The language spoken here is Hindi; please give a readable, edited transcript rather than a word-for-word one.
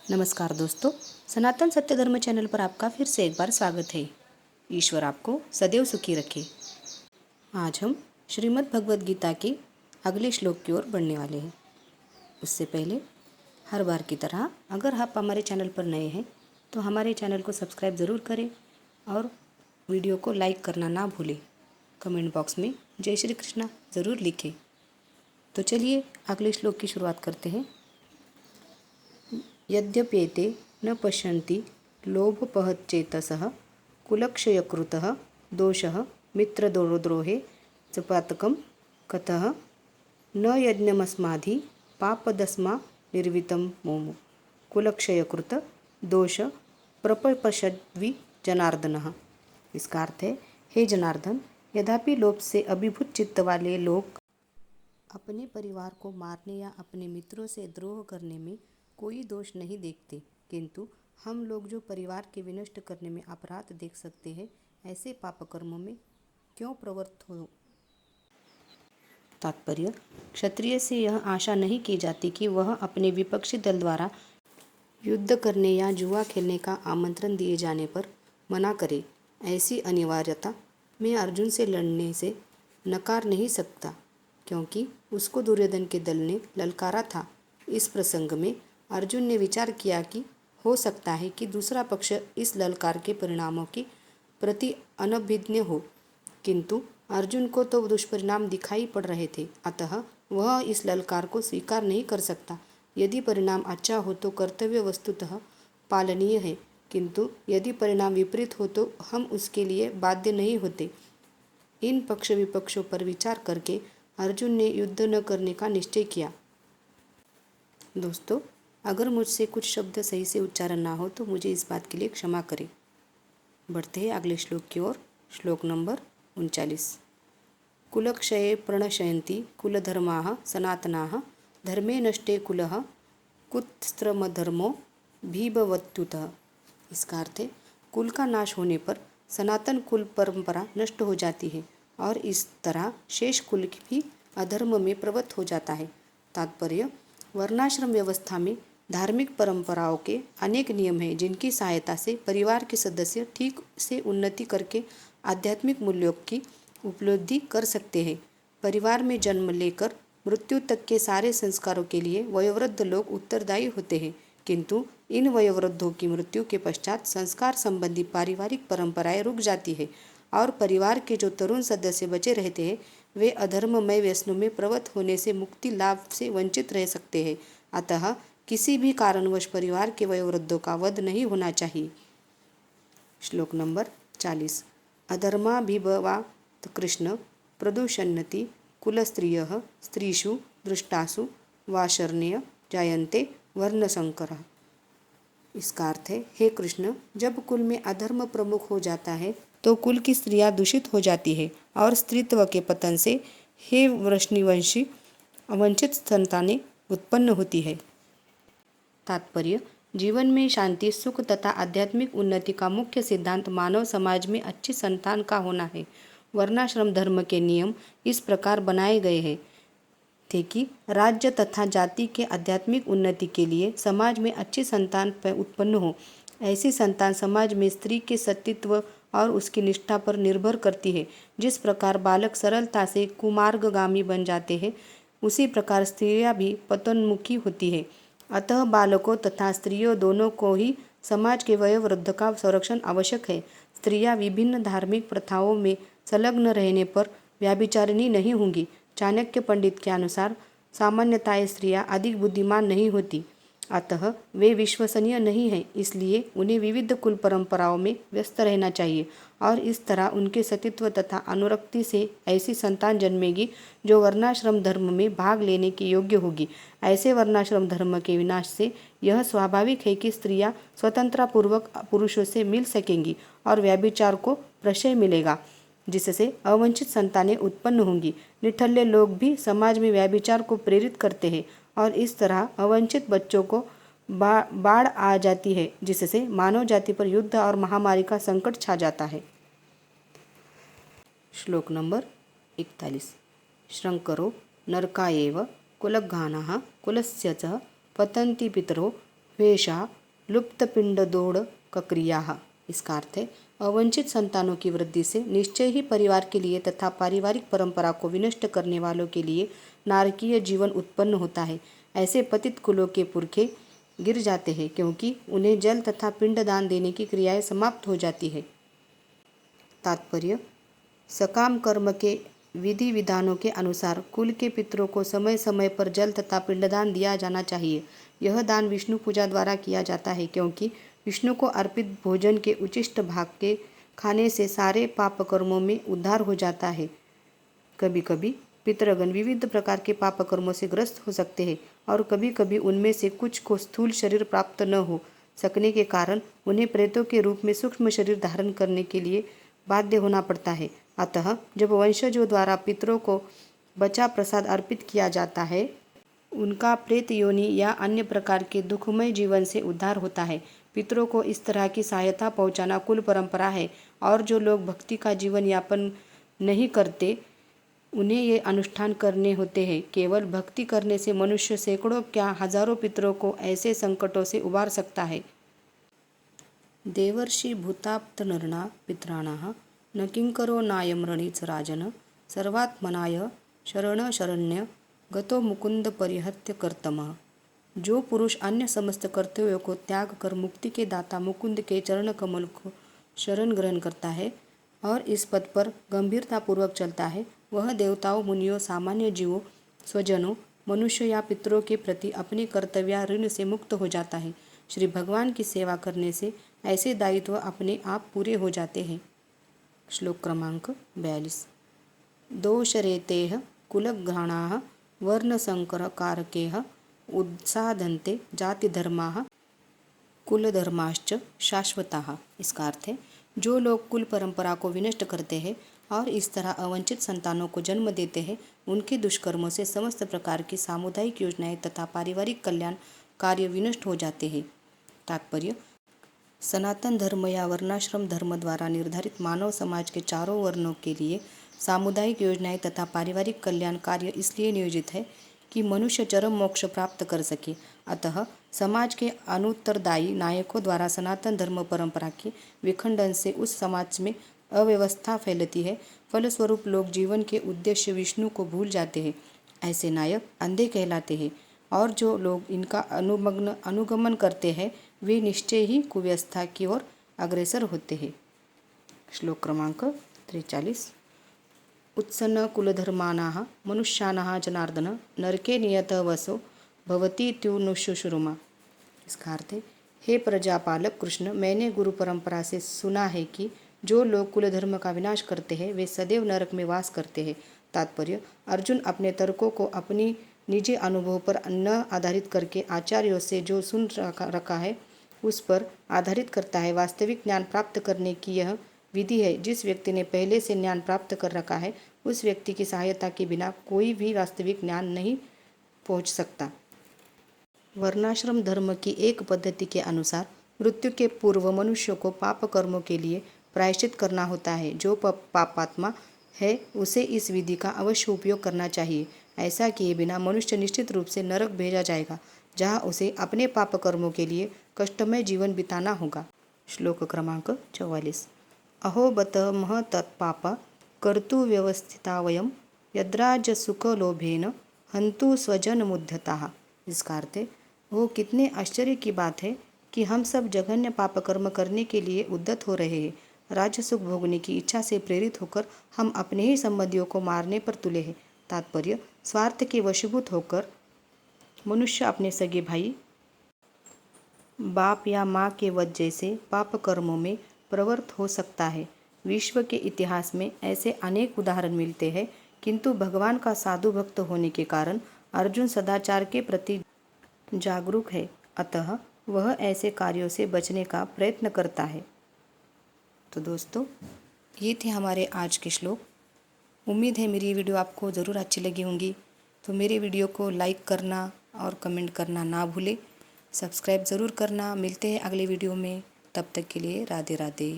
नमस्कार दोस्तों, सनातन सत्य धर्म चैनल पर आपका फिर से एक बार स्वागत है। ईश्वर आपको सदैव सुखी रखे। आज हम श्रीमद् भगवद गीता के अगले श्लोक की ओर बढ़ने वाले हैं। उससे पहले हर बार की तरह अगर आप हमारे चैनल पर नए हैं तो हमारे चैनल को सब्सक्राइब ज़रूर करें और वीडियो को लाइक करना ना भूलें। कमेंट बॉक्स में जय श्री कृष्णा ज़रूर लिखें। तो चलिए अगले श्लोक की शुरुआत करते हैं। यद्यपेते न पश्यन्ति लोभपहच्चेतसः कुलक्षयकृतः दोषः मित्रद्रोहे च पातकं कतः न यज्ञमस्माधि पापदस्मा निर्वितं मोमो कुलक्षयकृत दोष प्रपश्यद्वि जनार्दनः। इसका अर्थ है, हे जनार्दन, यद्यपि लोभ से अभिभूत चित्त वाले लोग अपने परिवार को मारने या अपने मित्रों से द्रोह करने में कोई दोष नहीं देखते, किंतु हम लोग जो परिवार के विनष्ट करने में अपराध देख सकते हैं, ऐसे पाप कर्मों में क्यों प्रवृत्त हो। तात्पर्य: क्षत्रिय से यह आशा नहीं की जाती कि वह अपने विपक्षी दल द्वारा युद्ध करने या जुआ खेलने का आमंत्रण दिए जाने पर मना करे। ऐसी अनिवार्यता में अर्जुन से लड़ने से नकार नहीं सकता, क्योंकि उसको दुर्योधन के दल ने ललकारा था। इस प्रसंग में अर्जुन ने विचार किया कि हो सकता है कि दूसरा पक्ष इस ललकार के परिणामों के प्रति अनभिज्ञ हो, किंतु अर्जुन को तो दुष्परिणाम दिखाई पड़ रहे थे, अतः वह इस ललकार को स्वीकार नहीं कर सकता। यदि परिणाम अच्छा हो तो कर्तव्य वस्तुतः पालनीय है, किंतु यदि परिणाम विपरीत हो तो हम उसके लिए बाध्य नहीं होते। इन पक्ष विपक्षों पर विचार करके अर्जुन ने युद्ध न करने का निश्चय किया। दोस्तों, अगर मुझसे कुछ शब्द सही से उच्चारण ना हो तो मुझे इस बात के लिए क्षमा करें। बढ़ते हैं अगले श्लोक की ओर। श्लोक नंबर 39। कुलक्षये प्रणशयन्ति कुलधर्माः सनातनाः धर्मे नष्टे कुलः कुत्स्त्रमधर्मो भीभवत्युतः। इसका अर्थ है, कुल का नाश होने पर सनातन कुल परंपरा नष्ट हो जाती है और इस तरह शेष कुल भी अधर्म में प्रवृत्त हो जाता है। तात्पर्य: वर्णाश्रम व्यवस्था में धार्मिक परंपराओं के अनेक नियम हैं, जिनकी सहायता से परिवार के सदस्य ठीक से उन्नति करके आध्यात्मिक मूल्यों की उपलब्धि कर सकते हैं। परिवार में जन्म लेकर मृत्यु तक के सारे संस्कारों के लिए वयोवृद्ध लोग उत्तरदायी होते हैं, किंतु इन वयोवृद्धों की मृत्यु के पश्चात संस्कार संबंधी पारिवारिक परंपराएं रुक जाती है और परिवार के जो तरुण सदस्य बचे रहते हैं वे अधर्ममय व्यसनों में प्रवृत्त होने से मुक्ति लाभ से वंचित रह सकते हैं। अतः किसी भी कारणवश परिवार के वयोवृद्धों का वध नहीं होना चाहिए। श्लोक नंबर 40। अधर्माभिभवात् कृष्ण प्रदूषन्नति कुलस्त्रियः स्त्रीषु दृष्टासु वाशर्ण्य जायन्ते वर्णशंकरः। इसका अर्थ है, हे कृष्ण, जब कुल में अधर्म प्रमुख हो जाता है तो कुल की स्त्रियां दूषित हो जाती है और स्त्रीत्व के पतन से हे वृष्णिवंशी अवंचित संतानें उत्पन्न होती है। तात्पर्य: जीवन में शांति, सुख तथा आध्यात्मिक उन्नति का मुख्य सिद्धांत मानव समाज में अच्छी संतान का होना है। वर्णाश्रम धर्म के नियम इस प्रकार बनाए गए हैं थे कि राज्य तथा जाति के आध्यात्मिक उन्नति के लिए समाज में अच्छी संतान उत्पन्न हो। ऐसी संतान समाज में स्त्री के सतीत्व और उसकी निष्ठा पर निर्भर करती है। जिस प्रकार बालक सरलता से कुमार्गगामी बन जाते हैं, उसी प्रकार स्त्रियां भी पतोन्मुखी होती है। अतः बालकों तथा स्त्रियों दोनों को ही समाज के वयोवृद्ध का संरक्षण आवश्यक है। स्त्रियां विभिन्न धार्मिक प्रथाओं में संलग्न रहने पर व्यभिचारिणी नहीं होंगी। चाणक्य पंडित के अनुसार सामान्यतः स्त्रियां अधिक बुद्धिमान नहीं होती, अतः वे विश्वसनीय नहीं हैं, इसलिए उन्हें विविध कुल परंपराओं में व्यस्त रहना चाहिए और इस तरह उनके सतीत्व तथा अनुरक्ति से ऐसी संतान जन्मेगी जो वर्णाश्रम धर्म में भाग लेने के योग्य होगी। ऐसे वर्णाश्रम धर्म के विनाश से यह स्वाभाविक है कि स्त्रियां स्वतंत्रतापूर्वक पुरुषों से मिल सकेंगी और व्यभिचार को प्रश्रय मिलेगा, जिससे अवंचित संतानें उत्पन्न होंगी। निठल्ले लोग भी समाज में व्यभिचार को प्रेरित करते हैं और इस तरह अवंचित बच्चों को बाढ़ आ जाती है, जिससे मानव जाति पर युद्ध और महामारी का संकट छा जाता है। श्लोक नंबर 41। शंकरो नरका एव कुलघ्नाः कुलस्य च पतन्ति पितरो वेशा लुप्तपिंडदोड़ क्रिया। इसका अर्थ है अवंचित संतानों की वृद्धि से निश्चय ही परिवार के लिए तथा पारिवारिक परंपरा को विनष्ट करने वालों के लिए नारकीय जीवन उत्पन्न होता है। ऐसे पतित कुलों के पुरखे गिर जाते हैं क्योंकि उन्हें जल तथा पिंडदान देने की क्रियाएं समाप्त हो जाती है। तात्पर्य: सकाम कर्म के विधि विधानों के अनुसार कुल के पितरों को समय समय पर जल तथा पिंडदान दिया जाना चाहिए। यह दान विष्णु पूजा द्वारा किया जाता है क्योंकि विष्णु को अर्पित भोजन के उचिष्ट भाग के खाने से सारे पाप कर्मों में उद्धार हो जाता है। कभी कभी पितृगण विविध प्रकार के पाप कर्मों से ग्रस्त हो सकते हैं और कभी कभी उनमें से कुछ को स्थूल शरीर प्राप्त न हो सकने के कारण उन्हें प्रेतों के रूप में सूक्ष्म शरीर धारण करने के लिए बाध्य होना पड़ता है। अतः जब वंशजों द्वारा पितरों को बचा प्रसाद अर्पित किया जाता है, उनका प्रेत योनि या अन्य प्रकार के दुखमय जीवन से उद्धार होता है। पितरों को इस तरह की सहायता पहुंचाना कुल परंपरा है और जो लोग भक्ति का जीवन यापन नहीं करते उन्हें ये अनुष्ठान करने होते हैं। केवल भक्ति करने से मनुष्य सैकड़ों क्या हजारों पितरों को ऐसे संकटों से उबार सकता है। देवर्षि भूताप्तनर्णा पित्राणाः न किंकरो नायं रणीच राजन सर्वात्मनाय शरण शरण्य गतो मुकुंद परिहत्य कर्तमः। जो पुरुष अन्य समस्त कर्तव्यों को त्याग कर मुक्ति के दाता मुकुंद के चरण कमल को शरण ग्रहण करता है और इस पद पर गंभीरतापूर्वक चलता है, वह देवताओं, मुनियों, सामान्य जीवों, स्वजनों, मनुष्य या पितरों के प्रति अपने कर्तव्य ऋण से मुक्त हो जाता है। श्री भगवान की सेवा करने से ऐसे दायित्व अपने आप पूरे हो जाते हैं। श्लोक क्रमांक 42। दोषरेतेः कुलघ्राणाः वर्णसंकरकारकेः उत्साधन्ते जातिधर्माः कुलधर्माश्च शाश्वताः। इसका अर्थ है जो लोग कुल परंपरा को विनष्ट करते हैं और इस तरह अवंचित संतानों को जन्म देते हैं, उनके दुष्कर्मों से समस्त प्रकार की सामुदायिक योजनाएं तथा पारिवारिक कल्याण कार्य विनष्ट हो जाते हैं। तात्पर्य: सनातन धर्म या वर्णाश्रम धर्म द्वारा निर्धारित मानव समाज के चारों वर्णों के लिए सामुदायिक योजनाएं तथा पारिवारिक कल्याण कार्य इसलिए नियोजित है कि मनुष्य चरम मोक्ष प्राप्त कर सके। अतः समाज के अनुत्तरदायी नायकों द्वारा सनातन धर्म परंपरा के विखंडन से उस समाज में अव्यवस्था फैलती है। फलस्वरूप लोग जीवन के उद्देश्य विष्णु को भूल जाते हैं। ऐसे नायक अंधे कहलाते हैं और जो लोग इनका अनुगमन करते हैं वे निश्चय ही कुव्यवस्था की ओर अग्रसर होते हैं। श्लोक क्रमांक 43। उत्सन्न कुलधर्माणाः मनुष्याणाः जनार्दन नरके नियतः वसो भवति त्युनुशुश्रुमा। इसका अर्थ है, हे प्रजापालक कृष्ण, मैंने गुरु परंपरा से सुना है कि जो लोग कुलधर्म का विनाश करते हैं वे सदैव नरक में वास करते हैं। तात्पर्य: अर्जुन अपने तर्कों को अपनी निजी अनुभव पर न आधारित करके आचार्यों से जो सुन रखा है उस पर आधारित करता है। वास्तविक ज्ञान प्राप्त करने की यह विधि है। जिस व्यक्ति ने पहले से ज्ञान प्राप्त कर रखा है उस व्यक्ति की सहायता के बिना कोई भी वास्तविक ज्ञान नहीं पहुंच सकता। वर्णाश्रम धर्म की एक पद्धति के अनुसार मृत्यु के पूर्व मनुष्य को पाप कर्मों के लिए प्रायश्चित करना होता है। जो पापात्मा है उसे इस विधि का अवश्य उपयोग करना चाहिए। ऐसा किए बिना मनुष्य निश्चित रूप से नरक भेजा जाएगा, जहाँ उसे अपने पाप कर्मों के लिए कष्टमय जीवन बिताना होगा। श्लोक क्रमांक 44। अहो बत मह तत्पाप कर्तु व्यवस्थिता वयम यद्राज सुख लोभेन हंतु स्वजन मुद्धताः। इसका अर्थ है, वो कितने आश्चर्य की बात है कि हम सब जघन्य पाप कर्म करने के लिए उद्यत हो रहे हैं। राज्य सुख भोगने की इच्छा से प्रेरित होकर हम अपने ही संबंधियों को मारने पर तुले हैं। तात्पर्य: स्वार्थ के वशीभूत होकर मनुष्य अपने सगे भाई, बाप या माँ के वध जैसे पाप कर्मों में प्रवृत्त हो सकता है। विश्व के इतिहास में ऐसे अनेक उदाहरण मिलते हैं, किंतु भगवान का साधु भक्त होने के कारण अर्जुन सदाचार के प्रति जागरूक है, अतः वह ऐसे कार्यों से बचने का प्रयत्न करता है। तो दोस्तों, ये थे हमारे आज के श्लोक। उम्मीद है मेरी वीडियो आपको ज़रूर अच्छी लगी होंगी। तो मेरे वीडियो को लाइक करना और कमेंट करना ना भूलें। सब्सक्राइब ज़रूर करना। मिलते हैं अगले वीडियो में, तब तक के लिए राधे राधे।